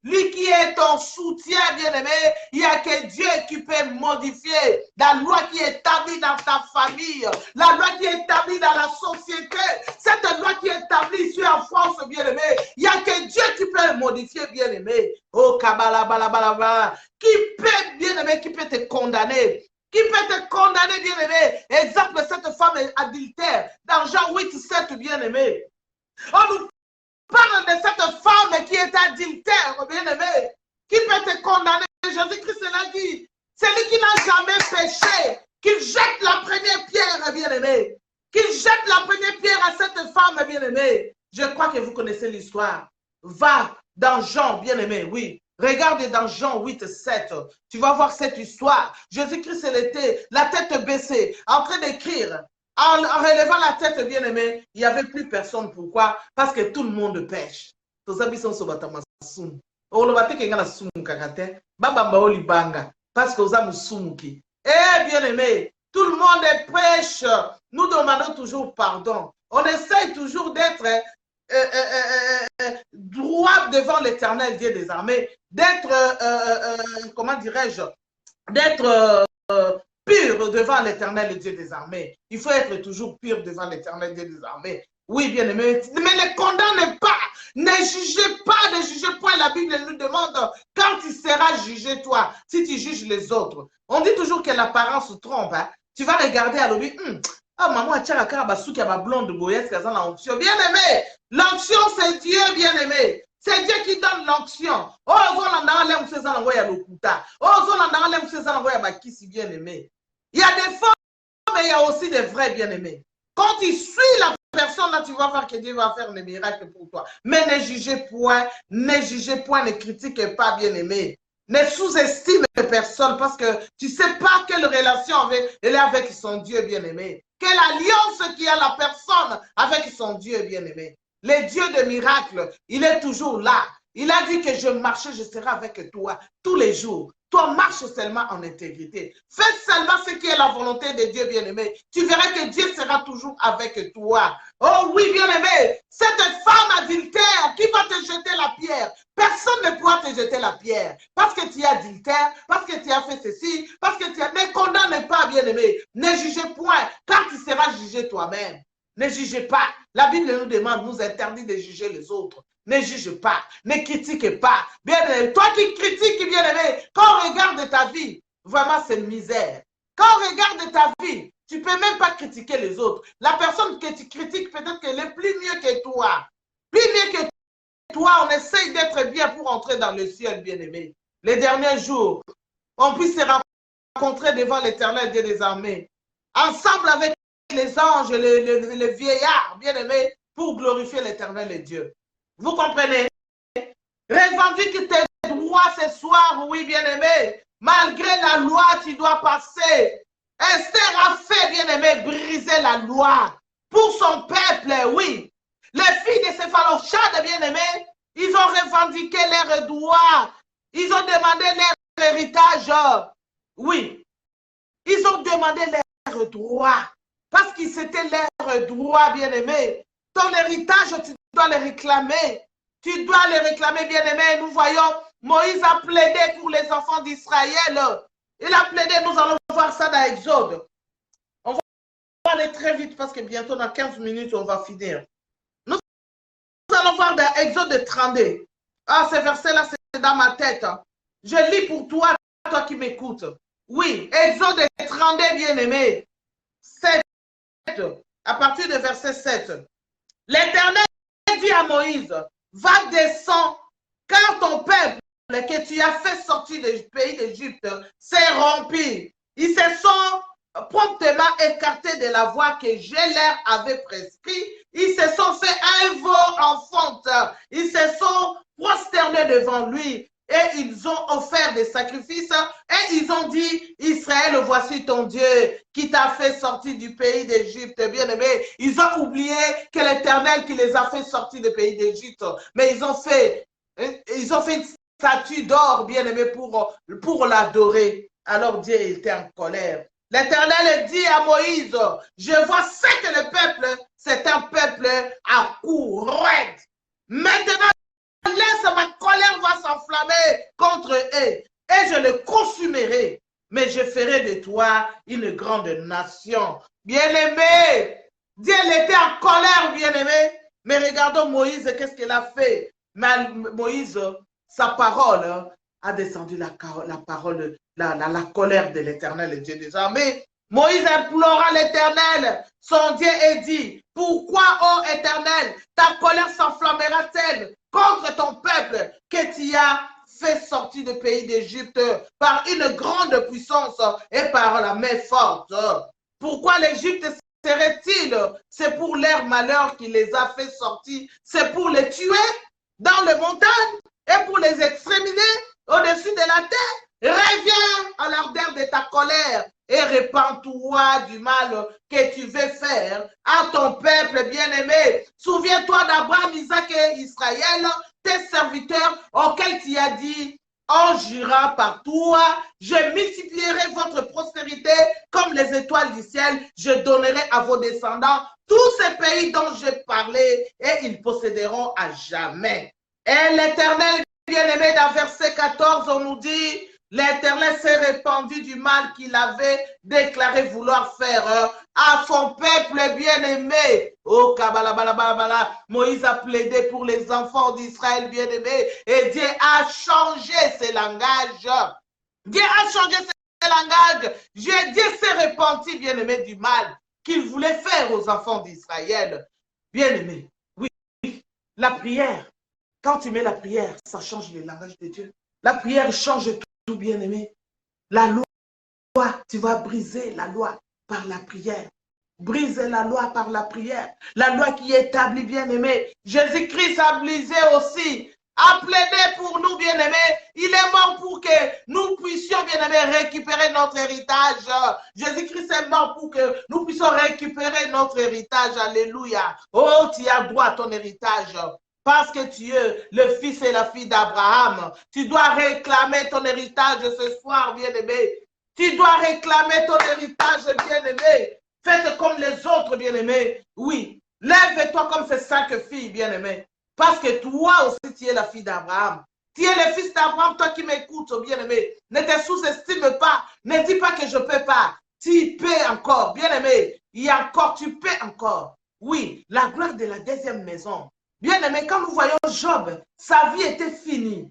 Lui qui est ton soutien, bien-aimé, il n'y a que Dieu qui peut modifier la loi qui est établie dans ta famille, la loi qui est établie dans la société, cette loi qui est établie ici en France, bien-aimé, il n'y a que Dieu qui peut modifier, bien-aimé. Oh, kabala, bala, bala, bala. Qui peut, bien-aimé, qui peut te condamner? Qui peut te condamner, bien-aimé? Exemple, cette femme adultère, dans Jean 8, 7, bien-aimé. On nous parle de cette femme qui est adultère, bien-aimé. Qui peut te condamner? Jésus-Christ l'a dit. Celui qui n'a jamais péché, qu'il jette la première pierre, bien-aimé. Qu'il jette la première pierre à cette femme, bien-aimé. Je crois que vous connaissez l'histoire. Va dans Jean, bien-aimé, oui. Regarde dans Jean 8, 7, tu vas voir cette histoire. Jésus-Christ, il était la tête baissée, en train d'écrire. En relevant la tête, bien-aimé, il n'y avait plus personne. Pourquoi? Parce que tout le monde pêche. Parce que eh, bien-aimé, tout le monde pêche. Nous demandons toujours pardon. On essaye toujours d'être droit devant l'Éternel Dieu des armées, d'être, comment dirais-je, d'être pur devant l'Éternel Dieu des armées. Il faut être toujours pur devant l'Éternel Dieu des armées. Oui, bien aimé, mais ne condamnez pas, ne jugez pas, ne jugez point. La Bible nous demande quand tu seras jugé, toi, si tu juges les autres. On dit toujours que l'apparence trompe. Hein? Tu vas regarder à l'objet. Ah, maman, tu as la blonde goyette qui a l'onction. Bien aimé, l'onction, c'est Dieu, bien aimé. C'est Dieu qui donne l'onction. Oh, bien aimé. Il y a des femmes, mais il y a aussi des vrais bien aimés. Quand tu suis la personne, là, tu vas voir que Dieu va faire des miracles pour toi. Mais ne jugez point, ne critiquez pas, bien aimé. Ne sous-estime personne parce que tu ne sais pas quelle relation elle est avec son Dieu bien-aimé. Quelle alliance qu'il y a la personne avec son Dieu bien-aimé. Le Dieu de miracles, il est toujours là. Il a dit que je marcherai, je serai avec toi tous les jours. Toi, marche seulement en intégrité. Fais seulement ce qui est la volonté de Dieu bien-aimé. Tu verras que Dieu sera toujours avec toi. Oh oui, bien-aimé, cette femme adultère qui va te jeter la pierre, personne ne pourra te jeter la pierre. Parce que tu es adultère, parce que tu as fait ceci, parce que tu as... Ne condamne pas, bien-aimé. Ne jugez point, car tu seras jugé toi-même. Ne jugez pas. La Bible nous demande, nous interdit de juger les autres. Ne juge pas, ne critique pas. Bien-aimé, toi qui critiques, bien-aimé, quand on regarde ta vie, vraiment c'est une misère. Quand on regarde ta vie, tu ne peux même pas critiquer les autres. La personne que tu critiques, peut-être qu'elle est plus mieux que toi. Plus mieux que toi, on essaye d'être bien pour entrer dans le ciel, bien-aimé. Les derniers jours, on puisse se rencontrer devant l'Éternel Dieu des armées. Ensemble avec les anges, les vieillards, bien-aimés, pour glorifier l'Éternel Dieu. Vous comprenez? Revendique tes droits ce soir, oui, bien-aimé. Malgré la loi, tu dois passer. Esther a fait, bien-aimé, briser la loi pour son peuple, oui. Les filles de Céphalochade, bien-aimé, ils ont revendiqué leurs droits. Ils ont demandé leur héritage. Oui, ils ont demandé leurs droits. Parce que c'était leur droit, bien-aimé. Ton héritage, tu dois le réclamer. Tu dois le réclamer, bien-aimé. Nous voyons, Moïse a plaidé pour les enfants d'Israël. Il a plaidé, nous allons voir ça dans Exode. On va aller très vite parce que bientôt, dans 15 minutes, on va finir. Nous allons voir dans Exode 32. Ah, ce verset-là, c'est dans ma tête. Je lis pour toi, toi qui m'écoutes. Oui, Exode 32, bien-aimé. 7, à partir de verset 7. L'Éternel dit à Moïse, va descendre, car ton peuple que tu as fait sortir du pays d'Égypte s'est rompu. Ils se sont promptement écartés de la voie que je leur avais prescrite. Ils se sont fait un veau en fonte. Ils se sont prosternés devant lui. Et ils ont offert des sacrifices et ils ont dit, Israël, voici ton Dieu qui t'a fait sortir du pays d'Égypte, bien-aimé. Ils ont oublié que l'Éternel qui les a fait sortir du pays d'Égypte. Mais ils ont fait une statue d'or, bien-aimé, pour l'adorer. Alors Dieu était en colère. L'Éternel dit à Moïse, je vois ce que le peuple, c'est un peuple à coups raides. Maintenant, laisse ma colère va s'enflammer contre eux et je le consumerai. Mais je ferai de toi une grande nation. Bien-aimé, Dieu était en colère, bien-aimé. Mais regardons Moïse, qu'est-ce qu'il a fait? Moïse, sa parole a descendu la colère de l'Éternel, Dieu des armées. Moïse implora l'Éternel, son Dieu, et dit, pourquoi, ô Éternel, ta colère s'enflammera-t-elle contre ton peuple que tu as fait sortir du pays d'Égypte par une grande puissance et par la main forte? Pourquoi l'Égypte serait-il? C'est pour leur malheur qui les a fait sortir, c'est pour les tuer dans les montagnes et pour les exterminer au-dessus de la terre. Reviens à l'ardeur de ta colère et répands-toi du mal que tu veux faire à ton peuple bien-aimé. Souviens-toi d'Abraham, Isaac et Israël, tes serviteurs auxquels tu as dit, on jura par toi, je multiplierai votre prospérité comme les étoiles du ciel, je donnerai à vos descendants tous ces pays dont j'ai parlé et ils posséderont à jamais. Et l'Éternel bien-aimé, dans verset 14, on nous dit, l'Éternel s'est répandu du mal qu'il avait déclaré vouloir faire à son peuple bien-aimé. Oh, kabalabalabala, Moïse a plaidé pour les enfants d'Israël bien-aimés et Dieu a changé ses langages. Dieu a changé ses langages. Dieu s'est repenti, bien-aimé, du mal qu'il voulait faire aux enfants d'Israël. Bien-aimé, oui, la prière. Quand tu mets la prière, ça change le langage de Dieu. La prière change tout, bien-aimé. La loi, tu vas briser la loi par la prière. Briser la loi par la prière. La loi qui est établie, bien-aimé. Jésus-Christ a brisé aussi, a plaidé pour nous, bien-aimés. Il est mort pour que nous puissions, bien-aimés, récupérer notre héritage. Jésus-Christ est mort pour que nous puissions récupérer notre héritage. Alléluia. Oh, tu as droit à ton héritage. Parce que tu es le fils et la fille d'Abraham. Tu dois réclamer ton héritage ce soir, bien-aimé. Tu dois réclamer ton héritage, bien-aimé. Faites comme les autres, bien-aimés. Oui, lève-toi comme ces 5 filles, bien-aimées. Parce que toi aussi, tu es la fille d'Abraham. Tu es le fils d'Abraham, toi qui m'écoutes, bien-aimé. Ne te sous-estime pas. Ne dis pas que je ne peux pas. Tu peux encore, bien-aimé. Il y a encore, tu peux encore. Oui, la gloire de la deuxième maison. Bien-aimé, quand nous voyons Job, sa vie était finie.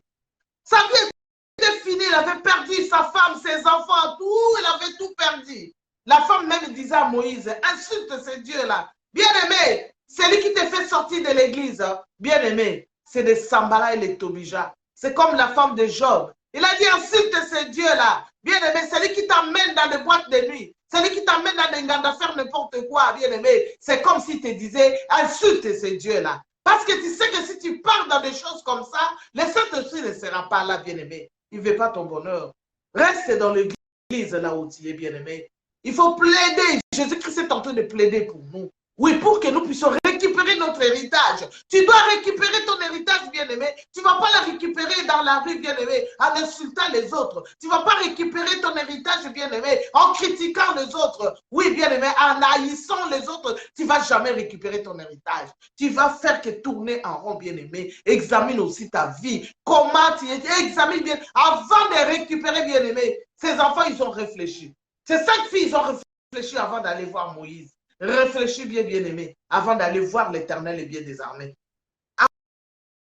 Sa vie était finie, il avait perdu sa femme, ses enfants, tout, il avait tout perdu. La femme même disait à Moïse, insulte ce Dieu-là. Bien-aimé, c'est lui qui t'a fait sortir de l'église. Bien-aimé, c'est des Sambala et les Tobija. C'est comme la femme de Job. Il a dit, insulte ce Dieu-là. Bien-aimé, c'est lui qui t'emmène dans les boîtes de nuit. C'est lui qui t'emmène dans les gangs à faire n'importe quoi, bien-aimé. C'est comme s'il te disait, insulte ce Dieu-là. Parce que tu sais que si tu pars dans des choses comme ça, le Saint-Esprit ne sera pas là, bien-aimé. Il ne veut pas ton bonheur. Reste dans l'église là où tu es, bien-aimé. Il faut plaider. Jésus-Christ est en train de plaider pour nous. Oui, pour que nous puissions récupérer notre héritage. Tu dois récupérer ton héritage, bien-aimé. Tu ne vas pas la récupérer dans la rue, bien-aimé, en insultant les autres. Tu ne vas pas récupérer ton héritage, bien-aimé, en critiquant les autres. Oui, bien-aimé, en haïssant les autres, tu ne vas jamais récupérer ton héritage. Tu vas faire que tourner en rond, bien-aimé. Examine aussi ta vie. Comment tu es. Examine bien. Avant de récupérer, bien-aimé, ces enfants, ils ont réfléchi. Ces 5 filles, ils ont réfléchi avant d'aller voir Moïse. Réfléchis bien, bien-aimé, avant d'aller voir l'Éternel et bien des armées.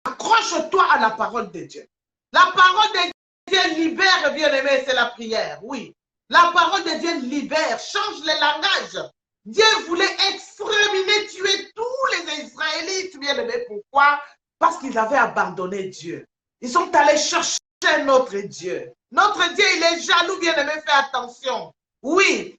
Accroche-toi à la parole de Dieu. La parole de Dieu libère, bien-aimé, c'est la prière, oui. La parole de Dieu libère, change les langages. Dieu voulait exterminer, tuer tous les Israélites, bien-aimé. Pourquoi? Parce qu'ils avaient abandonné Dieu. Ils sont allés chercher notre Dieu. Notre Dieu, il est jaloux, bien-aimé, fais attention. Oui.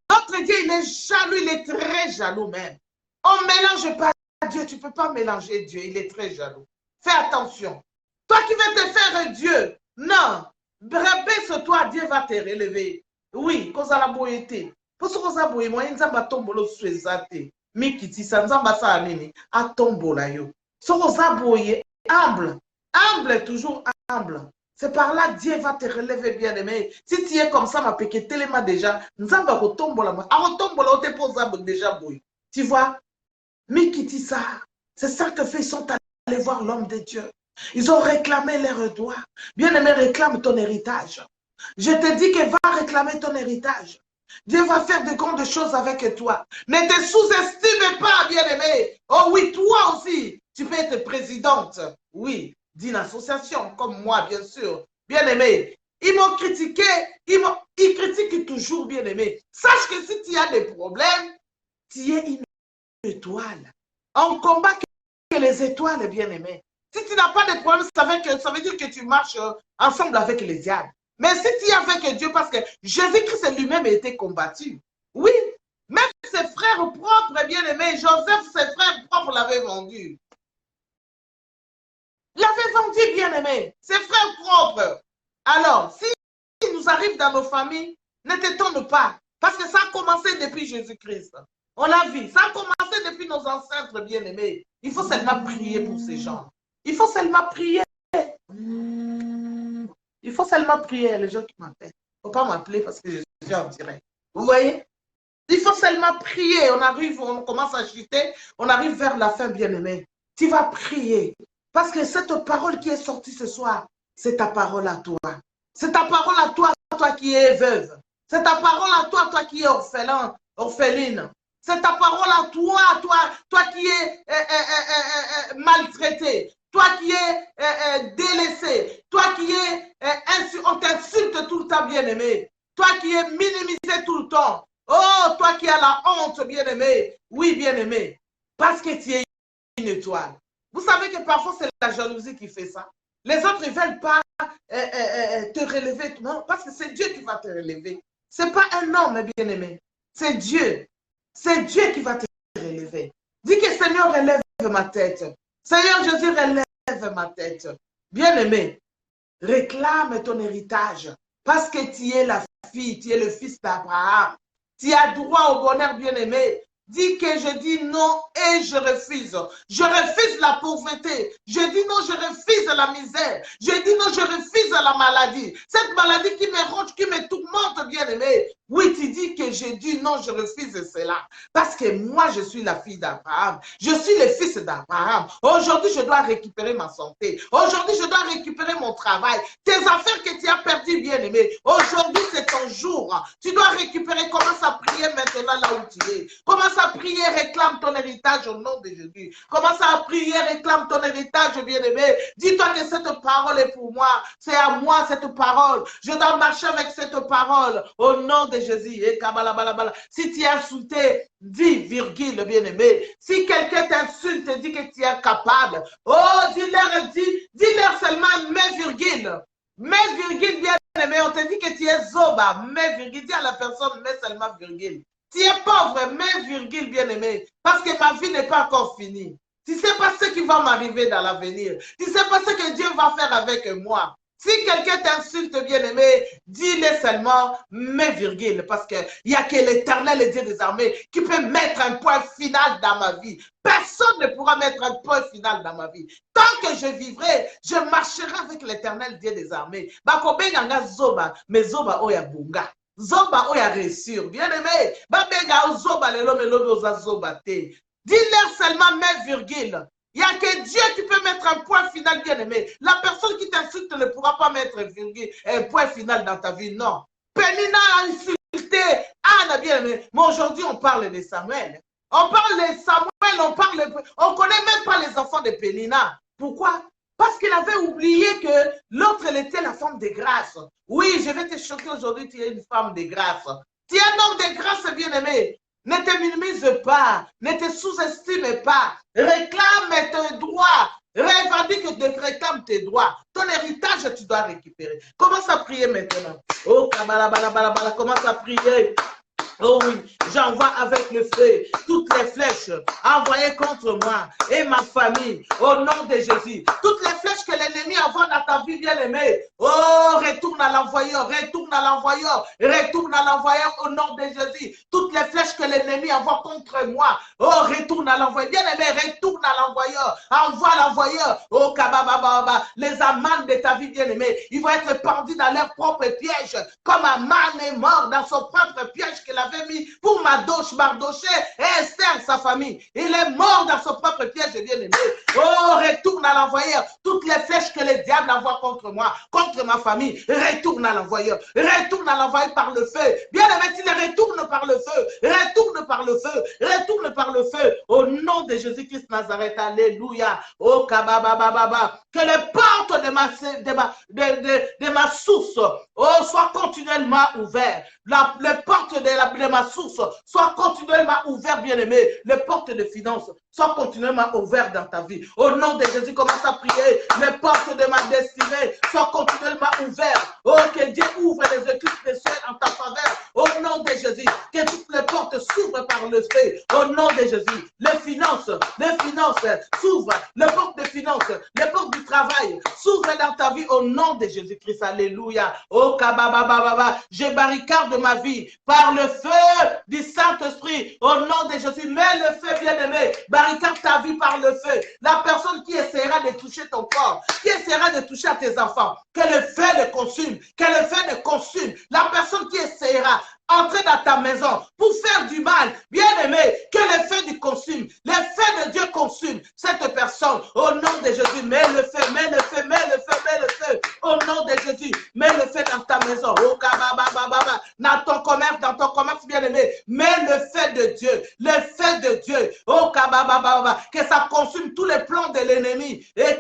Notre Dieu, il est jaloux, il est très jaloux même. On ne mélange pas Dieu, tu ne peux pas mélanger Dieu, il est très jaloux. Fais attention. Toi qui veux te faire Dieu, non. Rabaisse-toi, Dieu va te relever. Oui, cause à la beauté. Pour ce que vous avez moi, nzamba tombolo suezate. Mikiti, sanzamba sa anini, a tombola yo. Ce que vous avez humble, humble toujours C'est par là que Dieu va te relever, bien-aimé. Si tu es comme ça, ma péqué, téléma déjà, Nzamba retombe déjà, tu vois, Mikitisa, c'est ça que fait, ils sont allés voir l'homme de Dieu. Ils ont réclamé leur droit. Bien-aimé, réclame ton héritage. Je te dis que va réclamer ton héritage. Dieu va faire de grandes choses avec toi. Ne te sous-estime pas, bien-aimé. Oh oui, toi aussi, tu peux être présidente, oui, d'une association, comme moi, bien sûr. Bien-aimé, ils m'ont critiqué, ils critiquent toujours, bien-aimé. Sache que si tu as des problèmes, tu es une étoile. On combat que les étoiles, bien-aimé. Si tu n'as pas de problème, ça veut dire que tu marches ensemble avec les diables. Mais si tu es avec Dieu, parce que Jésus-Christ lui-même a été combattu. Oui, même ses frères propres, bien-aimés, Joseph, ses frères propres l'avaient vendu. L'avait vendu, bien-aimé, ses frères propres. Alors, si il nous arrive dans nos familles, ne t'étonne pas, parce que ça a commencé depuis Jésus-Christ. On l'a vu, ça a commencé depuis nos ancêtres bien-aimés. Il faut seulement prier pour ces gens. Il faut seulement prier. Il faut seulement prier, les gens qui m'appellent. Il ne faut pas m'appeler parce que je suis en direct. Vous voyez? Il faut seulement prier. On arrive, on commence à chuter, on arrive vers la fin, bien-aimé. Tu vas prier. Parce que cette parole qui est sortie ce soir, c'est ta parole à toi. C'est ta parole à toi, toi qui es veuve. C'est ta parole à toi, toi qui es orphelin, orpheline. C'est ta parole à toi, toi qui es maltraité. Toi qui es délaissé. Toi qui es, on t'insulte tout le temps, bien-aimé. Toi qui es minimisé tout le temps. Oh, toi qui as la honte, bien-aimé. Oui, bien-aimé. Parce que tu es une étoile. Vous savez que parfois, c'est la jalousie qui fait ça. Les autres, ils ne veulent pas te relever. Non, parce que c'est Dieu qui va te relever. Ce n'est pas un homme, bien-aimé. C'est Dieu. C'est Dieu qui va te relever. Dis que Seigneur, relève ma tête. Seigneur Jésus, relève ma tête. Bien-aimé, réclame ton héritage. Parce que tu es la fille, tu es le fils d'Abraham. Tu as droit au bonheur, bien-aimé. Dis que je dis non et je refuse. Je refuse la pauvreté. Je dis non, je refuse la misère. Je dis non, je refuse la maladie. Cette maladie qui me ronge, qui me tourmente, bien-aimé. Oui, tu dis que je dis non, je refuse cela. Parce que moi, je suis la fille d'Abraham. Je suis le fils d'Abraham. Aujourd'hui, je dois récupérer ma santé. Aujourd'hui, je dois récupérer mon travail. Tes affaires que tu as perdues, bien-aimé. Aujourd'hui, c'est ton jour. Tu dois récupérer. Commence à prier maintenant là où tu es. Commence à prier, réclame ton héritage au nom de Jésus. Commence à prier, réclame ton héritage, bien-aimé. Dis-toi que cette parole est pour moi. C'est à moi cette parole. Je dois marcher avec cette parole au nom de Jésus. Et si tu es insulté, dis virgule, bien-aimé. Si quelqu'un t'insulte, dis que tu es capable. Oh, dis-leur seulement mais virgule. Mais virgule, bien-aimé, on te dit que tu es zoba. Mais virgule, dis à la personne mais seulement virgule. Tu es pauvre, mais virgule, bien-aimé, parce que ma vie n'est pas encore finie. Tu ne sais pas ce qui va m'arriver dans l'avenir. Tu ne sais pas ce que Dieu va faire avec moi. Si quelqu'un t'insulte, bien-aimé, dis-le seulement, mais virgule, parce qu'il n'y a que l'Éternel, le Dieu des armées, qui peut mettre un point final dans ma vie. Personne ne pourra mettre un point final dans ma vie. Tant que je vivrai, je marcherai avec l'Éternel, Dieu des armées. Bakobenganga zoba, mais zoba oya bunga. Zoba oya réussir. Bien-aimé, babenga zoba lelo melobe oza zoba te. Dis-leur seulement, mais virgule. Il n'y a que Dieu qui peut mettre un point final, bien-aimé. La personne qui t'insulte ne pourra pas mettre un point final dans ta vie, non. Pénina a insulté Anne, bien-aimé. Mais aujourd'hui, on parle de Samuel. On parle de Samuel, on ne connaît même pas les enfants de Pénina. Pourquoi? Parce qu'il avait oublié que l'autre, elle était la femme de grâce. Oui, je vais te choquer aujourd'hui, tu es une femme de grâce. Tu es un homme de grâce, bien-aimé. Ne te minimise pas, ne te sous-estime pas. Réclame tes droits. Réclame tes droits. Ton héritage, tu dois récupérer. Commence à prier maintenant. Oh, commence à prier. Oh oui, j'envoie avec le feu toutes les flèches envoyées contre moi et ma famille au nom de Jésus. Toutes les flèches que l'ennemi envoie dans ta vie, bien aimé. Oh, retourne à l'envoyeur, retourne à l'envoyeur, retourne à l'envoyeur au nom de Jésus. Toutes les flèches que l'ennemi envoie contre moi. Oh, retourne à l'envoyeur. Bien aimé, retourne à l'envoyeur. Envoie l'envoyeur. Oh, Les amants de ta vie, bien-aimé, ils vont être pendus dans leur propre piège, comme Aman est mort dans son propre piège qu'il avait mis pour Mardoché et Esther, sa famille. Il est mort dans son propre piège, bien-aimé. Oh, retourne à l'envoyeur. Toutes les flèches que le diable envoie contre moi, contre ma famille, retourne à l'envoyeur. Retourne à l'envoyeur par le feu. Bien-aimé, tu les retournes par le feu. Retourne par le feu. Retourne par le feu. Au nom de Jésus-Christ Nazareth. Alléluia. Oh, kababababa. Que les portes de ma source soient continuellement ouvertes. Les portes de ma source soient continuellement ouvertes, bien-aimé. Les portes de finances soient continuellement ouvertes dans ta vie. Au nom de Jésus, commence à prier. Les portes de ma destinée soient continuellement ouvertes. Oh, que Dieu ouvre les écluses des cieux en ta faveur. Au nom de Jésus, que toutes les portes s'ouvrent par le feu. Au nom de Jésus, les finances s'ouvrent. Les portes de finances, les portes du travail s'ouvrent dans ta vie. Au nom de Jésus-Christ, alléluia. Oh, kababababa, je barricade ma vie par le feu du Saint-Esprit. Au nom de Jésus, mets le feu, bien-aimé. Barricade ta vie par le feu. La personne qui essaiera de toucher ton corps, qui essaiera de toucher à tes enfants, que le feu le consume, que le feu le consume. La personne qui essaiera entrer dans ta maison pour faire du mal, bien-aimé, que le feu du consume, le feu de Dieu consume cette personne. Au nom de Jésus, mets le feu, mets le feu, mets le feu, mets le feu. Au nom de Jésus, mets le feu dans ta maison. Oh, dans ton commerce, bien-aimé, mets le feu de Dieu, le feu de Dieu. Oh, que ça consume tous les plans de l'ennemi. Et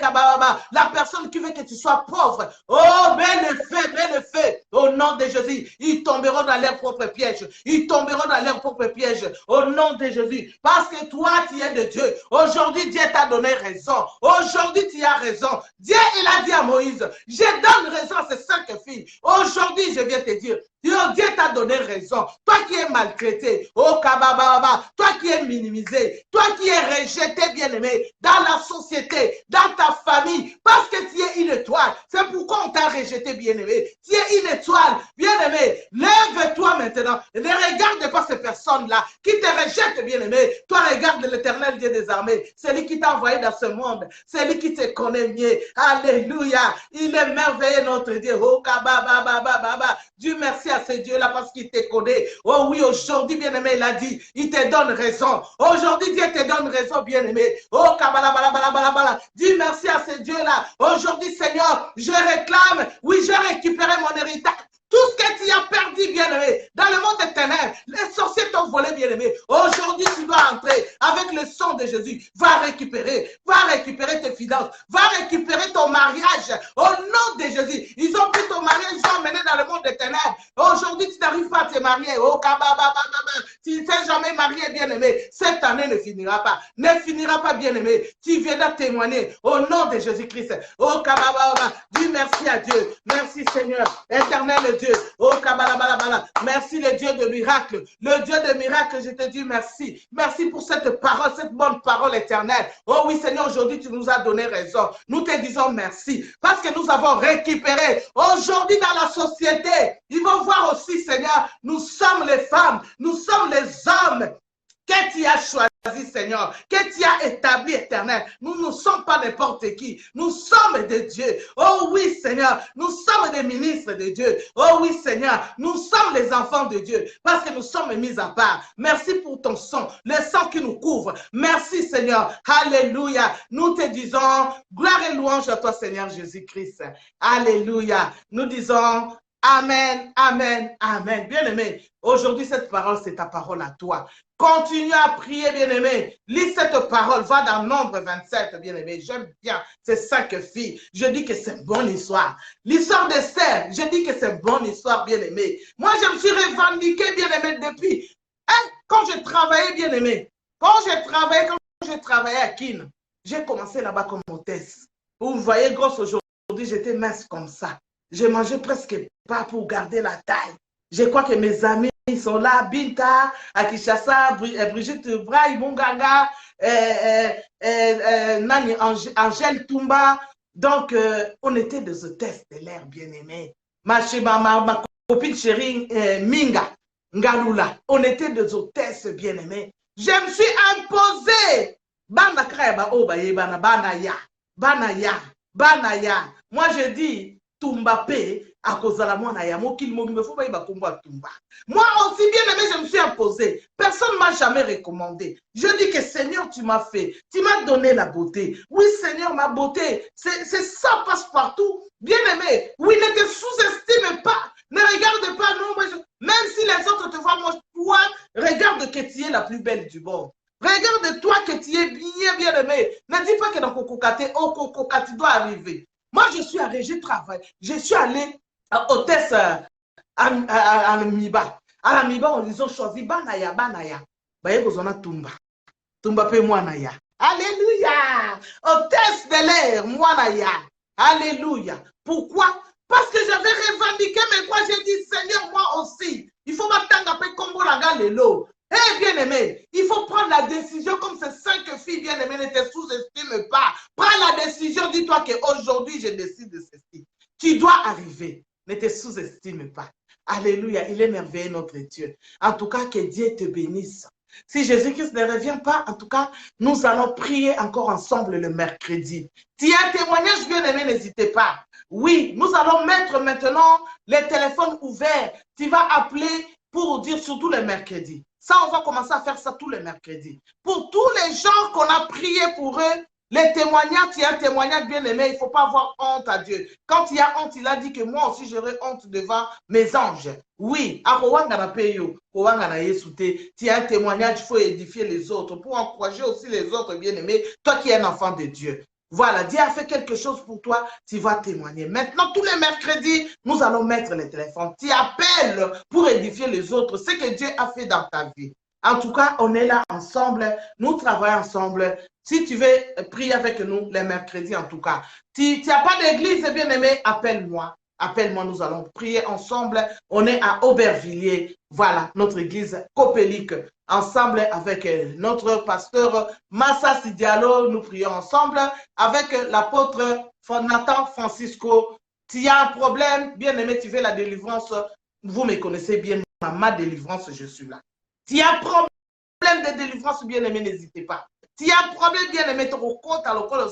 la personne qui veut que tu sois pauvre, oh, mets le feu. Au nom de Jésus, ils tomberont dans leur propre piège. Ils tomberont dans leur propre piège. Au nom de Jésus. Parce que toi, tu es de Dieu. Aujourd'hui, Dieu t'a donné raison. Aujourd'hui, tu as raison. Dieu, il a dit à Moïse, je donne raison à ces 5 filles. Aujourd'hui, je viens te dire, Dieu t'a donné raison. Toi qui es maltraité, oh kabababa, toi qui es minimisé, toi qui es rejeté, bien-aimé, dans la société, dans ta famille, parce que tu es une étoile. C'est pourquoi on t'a rejeté, bien-aimé. Tu es une étoile, bien-aimé. Lève-toi maintenant. Ne regarde pas ces personnes-là qui te rejettent, bien-aimé. Toi, regarde l'Éternel Dieu des armées. C'est lui qui t'a envoyé dans ce monde. C'est lui qui te connaît mieux. Alléluia. Il est merveilleux, notre Dieu. Oh kabababa. Dieu merci à ce Dieu-là parce qu'il te connaît. Oh oui, aujourd'hui, bien-aimé, il a dit, il te donne raison. Aujourd'hui, Dieu te donne raison, bien-aimé. Oh, kabalabalabala. Dis merci à ce Dieu-là. Aujourd'hui, Seigneur, je réclame, oui, je récupère mon héritage. Tout ce que tu as perdu, bien-aimé, dans le monde des ténèbres, les sorciers t'ont volé, bien-aimé. Aujourd'hui, tu dois entrer avec le sang de Jésus. Va récupérer tes finances, va récupérer ton mariage. Au nom de Jésus, ils ont pris ton mariage, ils ont emmené dans le monde des ténèbres. Aujourd'hui, tu n'arrives pas à te marier. Oh, tu ne t'es jamais marié, bien-aimé. Cette année ne finira pas. Ne finira pas, bien-aimé. Tu viendras témoigner au nom de Jésus-Christ. Oh, dis merci à Dieu. Merci, Seigneur. Éternel Dieu. Oh, kabalabalabala. Merci le Dieu de miracle. Le Dieu de miracle, je te dis merci. Merci pour cette parole, cette bonne parole éternelle. Oh oui, Seigneur, aujourd'hui, tu nous as donné raison. Nous te disons merci parce que nous avons récupéré. Aujourd'hui, dans la société, ils vont voir aussi, Seigneur, nous sommes les femmes, nous sommes les hommes que tu as choisi, Seigneur, que tu as établi, éternel. Nous ne sommes pas n'importe qui. Nous sommes de Dieu. Oh oui, Seigneur, nous sommes des ministres de Dieu. Oh oui, Seigneur, nous sommes les enfants de Dieu parce que nous sommes mis à part. Merci pour ton sang, le sang qui nous couvre. Merci, Seigneur. Alléluia. Nous te disons gloire et louange à toi, Seigneur Jésus-Christ. Alléluia. Nous disons amen, amen, amen. Bien-aimé, aujourd'hui, cette parole, c'est ta parole à toi. Continue à prier, bien-aimé. Lis cette parole. Va dans Nombre 27, bien-aimé. J'aime bien ces 5 filles. Je dis que c'est une bonne histoire. L'histoire d'Esther, je dis que c'est une bonne histoire, bien-aimé. Moi, je me suis revendiqué, bien-aimé, depuis. Hein? Quand je travaillais, bien-aimé. Quand je travaillais à Kin, j'ai commencé là-bas comme hôtesse. Vous voyez, grosse, aujourd'hui, j'étais mince comme ça. Je mangeais presque pas pour garder la taille. Je crois que mes amis ils sont là, Binta, à Kinshasa, Brigitte Braille, Munganga, Angèle Toumba. Donc, on était des hôtesses de l'air bien-aimés. Ma copine chérie, Minga, Ngalula, on était des hôtesses bien-aimées. Je me suis imposée. Banaya. Banaya. Moi, je dis, Tumbape, à cause de la moinaya. Moi, qu'il me faut pas y Tumba. Moi aussi, bien aimé, je me suis imposé. Personne ne m'a jamais recommandé. Je dis que Seigneur, tu m'as fait. Tu m'as donné la beauté. Oui, Seigneur, ma beauté. C'est ça passe partout. Bien aimé, oui, ne te sous-estime pas. Ne regarde pas, non, moi, même si les autres te voient, moi, toi, regarde que tu es la plus belle du monde. Regarde-toi que tu es bien aimé. Ne dis pas que dans Kokokate, oh Kokokate doit arriver. Moi, je suis allé, je travaille. Je suis allé à hôtesse à l'Amiba. À l'Amiba, ils ont choisi Banaya. Baye Bozona Tumba. Tumba pe Mwanaya. Alléluia. Hôtesse de l'air, Mwanaya. Alléluia. Pourquoi? Parce que j'avais revendiqué mes droits. J'ai dit, Seigneur, moi aussi. Il faut m'attendre à Kombo Laga Lelo. Eh bien aimé, il faut prendre la décision comme ces 5 filles bien aimées, ne te sous-estime pas. Prends la décision, dis-toi qu'aujourd'hui je décide de ceci. Tu dois arriver, ne te sous-estime pas. Alléluia, il est merveilleux notre Dieu. En tout cas, que Dieu te bénisse. Si Jésus-Christ ne revient pas, en tout cas, nous allons prier encore ensemble le mercredi. Si un témoignage bien aimé, n'hésitez pas. Oui, nous allons mettre maintenant les téléphones ouverts. Tu vas appeler pour dire surtout le mercredi. Ça, on va commencer à faire ça tous les mercredis. Pour tous les gens qu'on a prié pour eux, les témoignages, il y a un témoignage bien aimé, il ne faut pas avoir honte à Dieu. Quand il y a honte, il a dit que moi aussi j'aurai honte devant mes anges. Oui, il y a un témoignage, il faut édifier les autres pour encourager aussi les autres bien aimés, toi qui es un enfant de Dieu. Voilà, Dieu a fait quelque chose pour toi, tu vas témoigner. Maintenant, tous les mercredis, nous allons mettre les téléphones. Tu appelles pour édifier les autres, ce que Dieu a fait dans ta vie. En tout cas, on est là ensemble, nous travaillons ensemble. Si tu veux prier avec nous les mercredis, en tout cas. Tu n'as pas d'église, bien aimé, appelle-moi. Appelle-moi, nous allons prier ensemble. On est à Aubervilliers. Voilà, notre église copélique. Ensemble avec notre pasteur Massa Sidialo, nous prions ensemble avec l'apôtre Nathan Francisco. Tu as un problème, bien aimé, tu veux la délivrance, vous me connaissez bien, ma délivrance, je suis là. Tu as un problème de délivrance, bien aimé, n'hésitez pas. Tu as un problème, bien aimé, tu compte à l'école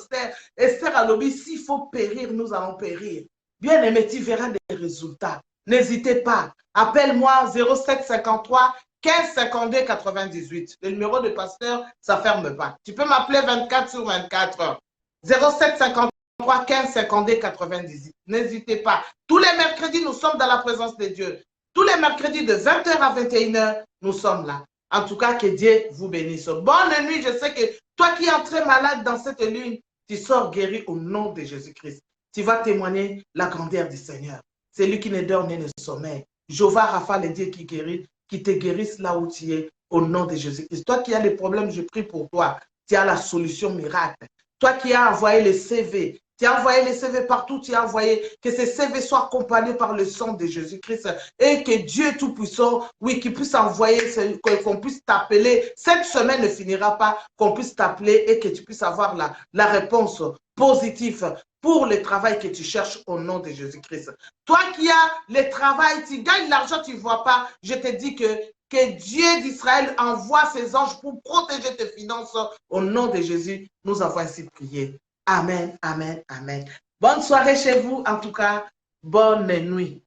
Esther à lobby, s'il faut périr, nous allons périr. Bien aimé, tu verras des résultats. N'hésitez pas. Appelle-moi 0753 15 52 98. Le numéro de pasteur, ça ne ferme pas. Tu peux m'appeler 24 sur 24. 0753 15 52 98. N'hésitez pas. Tous les mercredis, nous sommes dans la présence de Dieu. Tous les mercredis de 20h à 21h, nous sommes là. En tout cas, que Dieu vous bénisse. Bonne nuit. Je sais que toi qui es entré malade dans cette lune, tu sors guéri au nom de Jésus-Christ. Tu vas témoigner la grandeur du Seigneur. C'est lui qui ne dort ni ne sommeille. Jéhovah Rapha, le Dieu qui guérit, qui te guérisse là où tu es, au nom de Jésus-Christ. Toi qui as des problèmes, je prie pour toi. Tu as la solution miracle. Toi qui as envoyé les CV, tu as envoyé les CV partout, tu as envoyé que ces CV soient accompagnés par le sang de Jésus-Christ et que Dieu Tout-Puissant, oui, qu'il puisse envoyer, qu'on puisse t'appeler. Cette semaine ne finira pas, qu'on puisse t'appeler et que tu puisses avoir la réponse positive pour le travail que tu cherches au nom de Jésus-Christ. Toi qui as le travail, tu gagnes l'argent, tu ne vois pas, je te dis que Dieu d'Israël envoie ses anges pour protéger tes finances au nom de Jésus. Nous avons ainsi prié. Amen, amen, amen. Bonne soirée chez vous, en tout cas, bonne nuit.